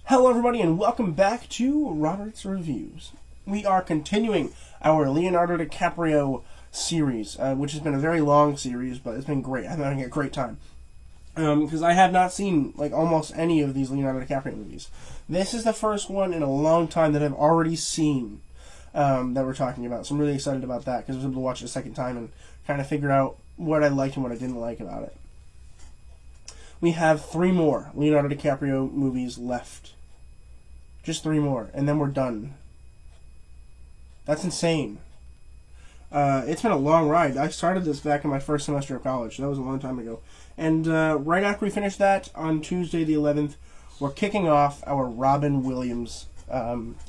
Hello everybody and welcome back to Robert's Reviews. We are continuing our Leonardo DiCaprio series, which has been a very long series, but it's been great. I'm having a great time. Because I have not seen almost any of these Leonardo DiCaprio movies. This is the first one in a long time that I've already seen that we're talking about. So I'm really excited about that because I was able to watch it a second time and kind of figure out what I liked and what I didn't like about it. We have 3 more Leonardo DiCaprio movies left. Just 3 more, and then we're done. That's insane. It's been a long ride. I started this back in my first semester of college, so that was a long time ago. And right after we finish that, on Tuesday the 11th, we're kicking off our Robin Williams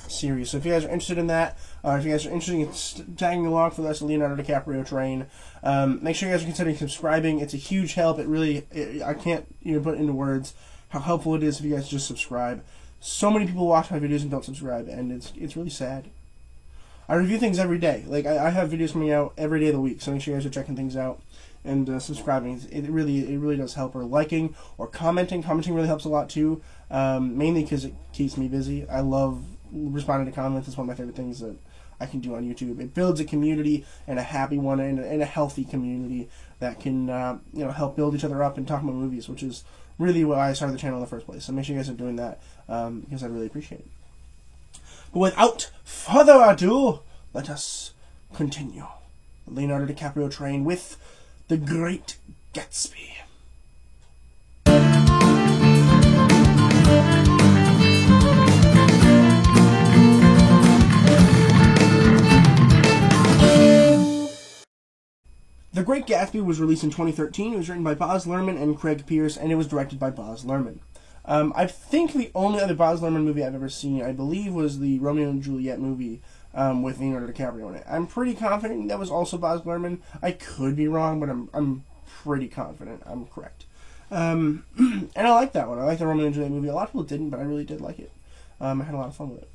series. So if you guys are interested in that, if you guys are interested in tagging along for the rest of the Leonardo DiCaprio train, make sure you guys are considering subscribing. It's a huge help. I can't even put it into words how helpful it is if you guys just subscribe. So many people watch my videos and don't subscribe, and it's really sad. I review things every day. I have videos coming out every day of the week, so make sure you guys are checking things out and subscribing. It really does help. Or liking or commenting. Commenting really helps a lot too, mainly because it keeps me busy. I love responding to comments. It's one of my favorite things that I can do on YouTube. It builds a community, and a happy one, and a healthy community that can help build each other up and talk about movies, which is really why I started the channel in the first place. So make sure you guys are doing that because I really appreciate it. But without further ado, let us continue the Leonardo DiCaprio train with The Great Gatsby. The Great Gatsby was released in 2013. It was written by Baz Luhrmann and Craig Pearce, and it was directed by Baz Luhrmann. I think the only other Baz Luhrmann movie I've ever seen, I believe, was the Romeo and Juliet movie with Leonardo DiCaprio in it. I'm pretty confident that was also Baz Luhrmann. I could be wrong, but I'm pretty confident I'm correct. And I like that one. I like the Romeo and Juliet movie. A lot of people didn't, but I really did like it. I had a lot of fun with it.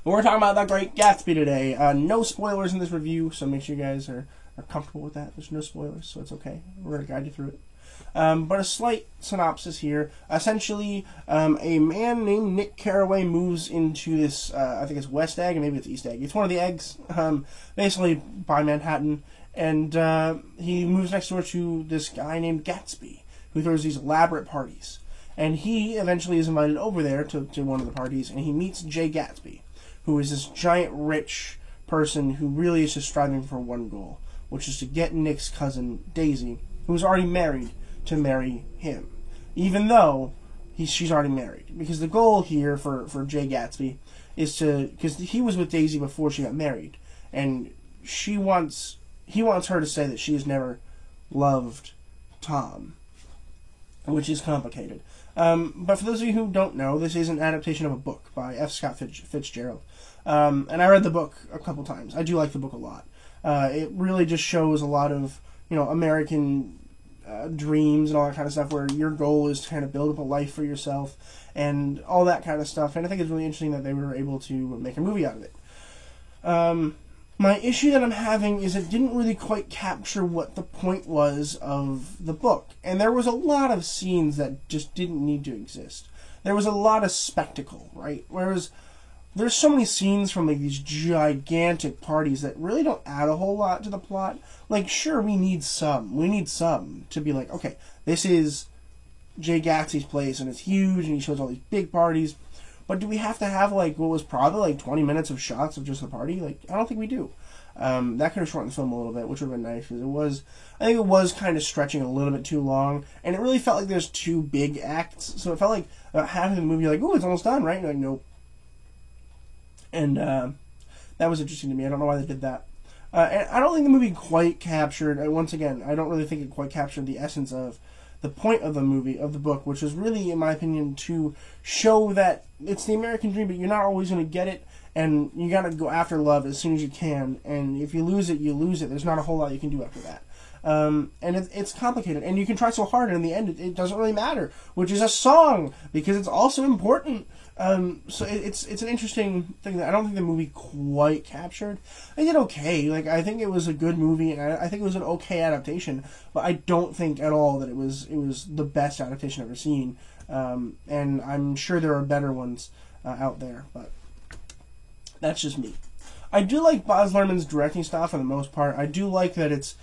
But we're talking about The Great Gatsby today. No spoilers in this review, so make sure you guys are comfortable with that. There's no spoilers, so it's okay. We're going to guide you through it. But a slight synopsis here. Essentially, a man named Nick Carraway moves into this, I think it's West Egg, and maybe it's East Egg. It's one of the eggs, basically by Manhattan. And he moves next door to this guy named Gatsby, who throws these elaborate parties. And he eventually is invited over there to one of the parties, and he meets Jay Gatsby, who is this giant rich person who really is just striving for one goal, which is to get Nick's cousin, Daisy, who's already married, to marry him, even though she's already married. Because the goal here for Jay Gatsby is because he was with Daisy before she got married, and he wants her to say that she has never loved Tom, which is complicated. But for those of you who don't know, this is an adaptation of a book by F. Scott Fitzgerald, and I read the book a couple times. I do like the book a lot. It really just shows a lot of American dreams and all that kind of stuff, where your goal is to kind of build up a life for yourself and all that kind of stuff. And I think it's really interesting that they were able to make a movie out of it. My issue that I'm having is it didn't really quite capture what the point was of the book. And there was a lot of scenes that just didn't need to exist. There was a lot of spectacle, right? Whereas there's so many scenes from these gigantic parties that really don't add a whole lot to the plot. Sure, we need some. We need some to be like, okay, this is Jay Gatsby's place, and it's huge, and he shows all these big parties. But do we have to have, what was probably, 20 minutes of shots of just the party? I don't think we do. That could have shortened the film a little bit, which would have been nice, because I think it was kind of stretching a little bit too long, and it really felt like there's 2 big acts. So it felt like about half of the movie, you're like, oh, it's almost done, right? And you're like, nope. And that was interesting to me. I don't know why they did that. And I don't think the movie quite captured, once again, I don't really think it quite captured the essence of the point of the movie, of the book, which was really, in my opinion, to show that it's the American dream, but you're not always going to get it, and you got to go after love as soon as you can, and if you lose it, you lose it. There's not a whole lot you can do after that. And it's complicated, and you can try so hard, and in the end, it doesn't really matter, which is a song, because it's also important. So it's an interesting thing that I don't think the movie quite captured. I did okay. I think it was a good movie, and I think it was an okay adaptation, but I don't think at all that it was the best adaptation I've ever seen. and I'm sure there are better ones out there, but that's just me. I do like Baz Luhrmann's directing style for the most part. I do like that it's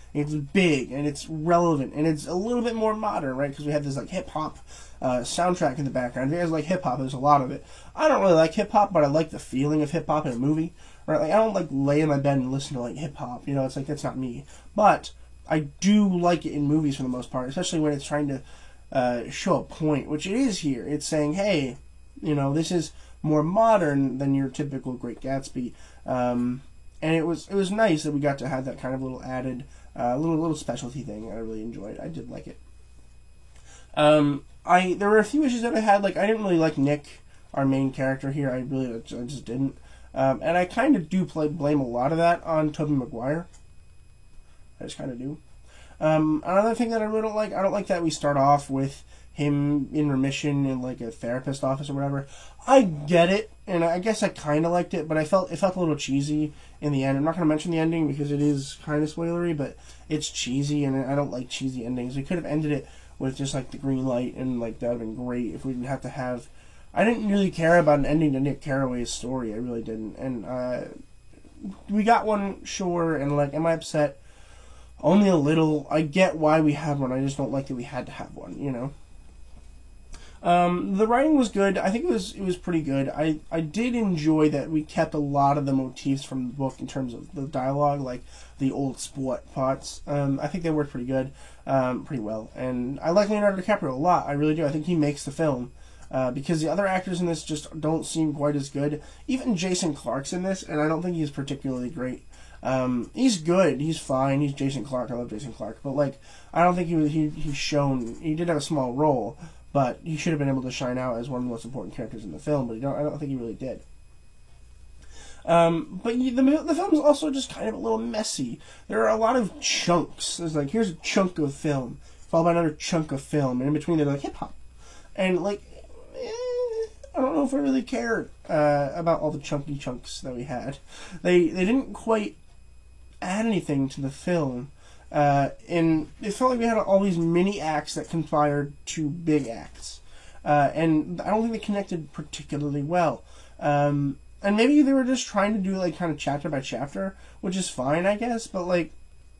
big and it's relevant and it's a little bit more modern, right? Because we have this like hip hop soundtrack in the background. If you guys like hip hop, there's a lot of it. I don't really like hip hop, but I like the feeling of hip hop in a movie, right? Like I don't like lay in my bed and listen to like hip hop. You know, it's like that's not me. But I do like it in movies for the most part, especially when it's trying to show a point, which it is here. It's saying, hey, you know, this is more modern than your typical Great Gatsby. And it was nice that we got to have that kind of little added little specialty thing. I really enjoyed. I did like it. There were a few issues that I had. Like I didn't really like Nick, our main character here. I just didn't. And I kind of do blame a lot of that on Tobey Maguire. I just kind of do. Another thing that I really don't like that we start off with him in remission in like a therapist office or whatever. I get it, and I guess I kind of liked it, but it felt a little cheesy in the end. I'm not going to mention the ending because it is kind of spoilery, but it's cheesy, and I don't like cheesy endings. We could have ended it with just like the green light, and like that would have been great if we didn't have to have. I didn't really care about an ending to Nick Carraway's story. I really didn't, and we got one, sure, and like, am I upset? Only a little. I get why we had one. I just don't like that we had to have one. You know. The writing was good. I think it was pretty good. I did enjoy that we kept a lot of the motifs from the book in terms of the dialogue, like the old sport parts. I think they worked pretty good, pretty well. And I like Leonardo DiCaprio a lot. I really do. I think he makes the film. Because the other actors in this just don't seem quite as good. Even Jason Clarke's in this, and I don't think he's particularly great. He's good. He's fine. He's Jason Clarke. I love Jason Clarke. But, like, I don't think he's shown... He did have a small role, but he should have been able to shine out as one of the most important characters in the film, but I don't think he really did. But the film is also just kind of a little messy. There are a lot of chunks. There's like, here's a chunk of film, followed by another chunk of film, and in between they're like hip-hop. And, like... I don't know if I really cared about all the chunky chunks that we had. They didn't quite add anything to the film. And it felt like we had all these mini acts that conspired to big acts. And I don't think they connected particularly well. And maybe they were just trying to do like kind of chapter by chapter, which is fine, I guess. But like,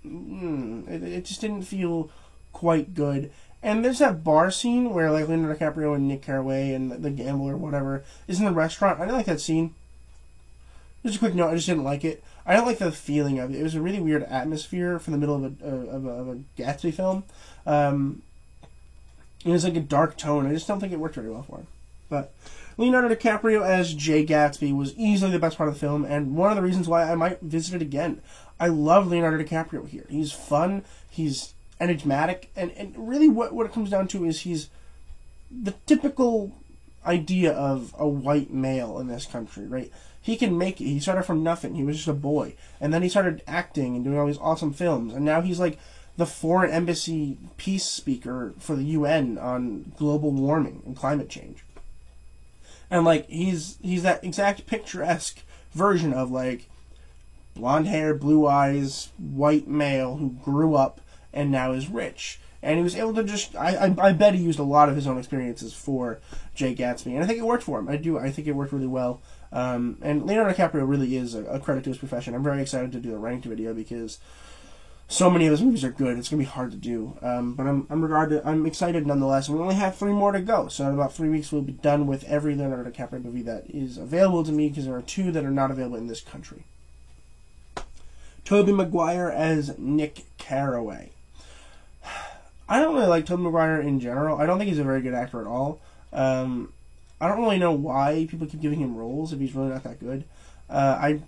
it just didn't feel quite good. And there's that bar scene where like Leonardo DiCaprio and Nick Carraway and the gambler or whatever is in the restaurant. I didn't like that scene. Just a quick note, I just didn't like it. I don't like the feeling of it. It was a really weird atmosphere for the middle of a Gatsby film. It was like a dark tone. I just don't think it worked very well for him. But Leonardo DiCaprio as Jay Gatsby was easily the best part of the film, and one of the reasons why I might visit it again. I love Leonardo DiCaprio here. He's fun. He's enigmatic, and really what it comes down to is he's the typical idea of a white male in this country, right? He can make it. He started from nothing. He was just a boy, and then he started acting and doing all these awesome films, and now he's like the foreign embassy peace speaker for the UN on global warming and climate change. And like he's that exact picturesque version of like blonde hair, blue eyes, white male who grew up and now is rich. And he was able to just... I bet he used a lot of his own experiences for Jay Gatsby. And I think it worked for him. I think it worked really well. And Leonardo DiCaprio really is a credit to his profession. I'm very excited to do the ranked video because so many of his movies are good. It's going to be hard to do. But I'm excited nonetheless. We only have 3 more to go. So in about 3 weeks, we'll be done with every Leonardo DiCaprio movie that is available to me because there are 2 that are not available in this country. Tobey Maguire as Nick Carraway. I don't really like Tobey Maguire in general. I don't think he's a very good actor at all. I don't really know why people keep giving him roles if he's really not that good. I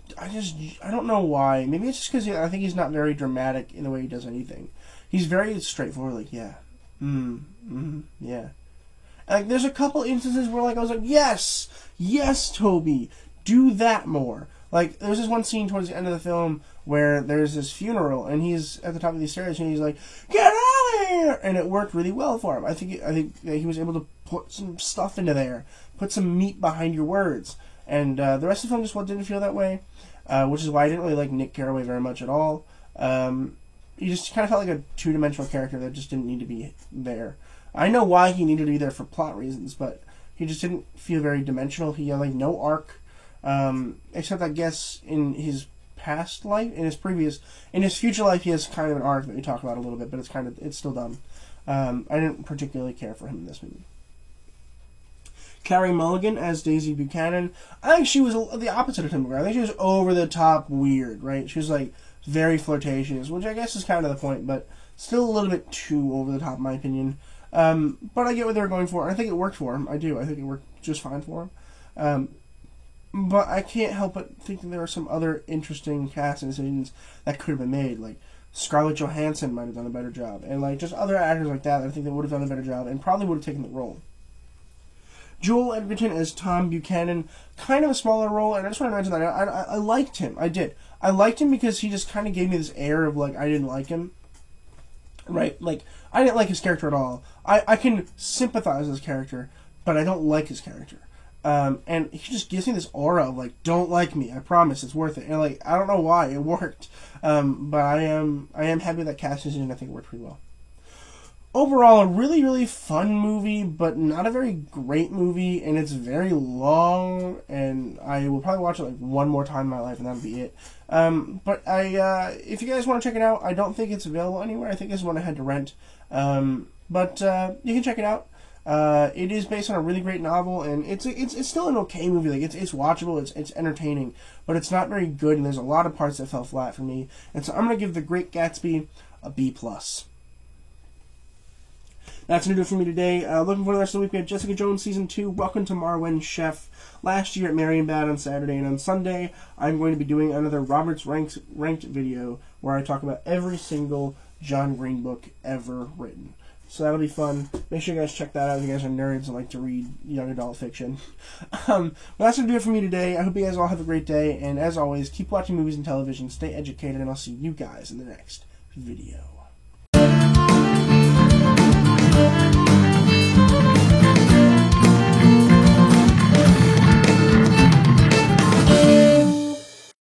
don't know why. Maybe it's just because I think he's not very dramatic in the way he does anything. He's very straightforward, like, yeah. Yeah. And, like, there's a couple instances where, like, I was like, yes, Toby, do that more. Like, there's this one scene towards the end of the film where there's this funeral, and he's at the top of these stairs, and he's like, "Get out of here!" And it worked really well for him. I think he was able to put some stuff into there, put some meat behind your words. And the rest of the film just didn't feel that way, which is why I didn't really like Nick Carraway very much at all. He just kind of felt like a 2-dimensional character that just didn't need to be there. I know why he needed to be there for plot reasons, but he just didn't feel very dimensional. He had like no arc, except I guess in his past life, in his future life, he has kind of an arc that we talk about a little bit, but it's still dumb. I didn't particularly care for him in this movie. Carey Mulligan as Daisy Buchanan. I think she was the opposite of Tim McGraw. I think she was over the top weird, right? She was like very flirtatious, which I guess is kind of the point, but still a little bit too over the top in my opinion. But I get what they were going for, and I think it worked for him. I do. I think it worked just fine for him. But I can't help but think that there are some other interesting casting decisions that could have been made. Like Scarlett Johansson might have done a better job, and like just other actors like that I think that would have done a better job and probably would have taken the role. Joel Edgerton as Tom Buchanan, kind of a smaller role, and I just want to mention that I liked him. I did. I liked him because he just kind of gave me this air of like I didn't like him. Right? Like I didn't like his character at all. I can sympathize with his character, but I don't like his character. And he just gives me this aura of like, don't like me, I promise, it's worth it. And like, I don't know why, it worked. But I am happy that cast decision, I think it worked pretty well. Overall, a really, really fun movie, but not a very great movie, and it's very long, and I will probably watch it like one more time in my life, and that'll be it. But if you guys want to check it out, I don't think it's available anywhere. I think this is one I had to rent. But you can check it out. It is based on a really great novel, and it's still an okay movie. Like it's watchable, it's entertaining, but it's not very good, and there's a lot of parts that fell flat for me. And so I'm gonna give The Great Gatsby a B+. That's going to do it for me today. Looking for the rest of the week, we have Jessica Jones Season 2, Welcome to Marwen Chef, Last Year at Marienbad on Saturday, and on Sunday, I'm going to be doing another Roberts Ranked video where I talk about every single John Green book ever written. So that'll be fun. Make sure you guys check that out if you guys are nerds and like to read young adult fiction. Well, that's going to do it for me today. I hope you guys all have a great day, and as always, keep watching movies and television, stay educated, and I'll see you guys in the next video.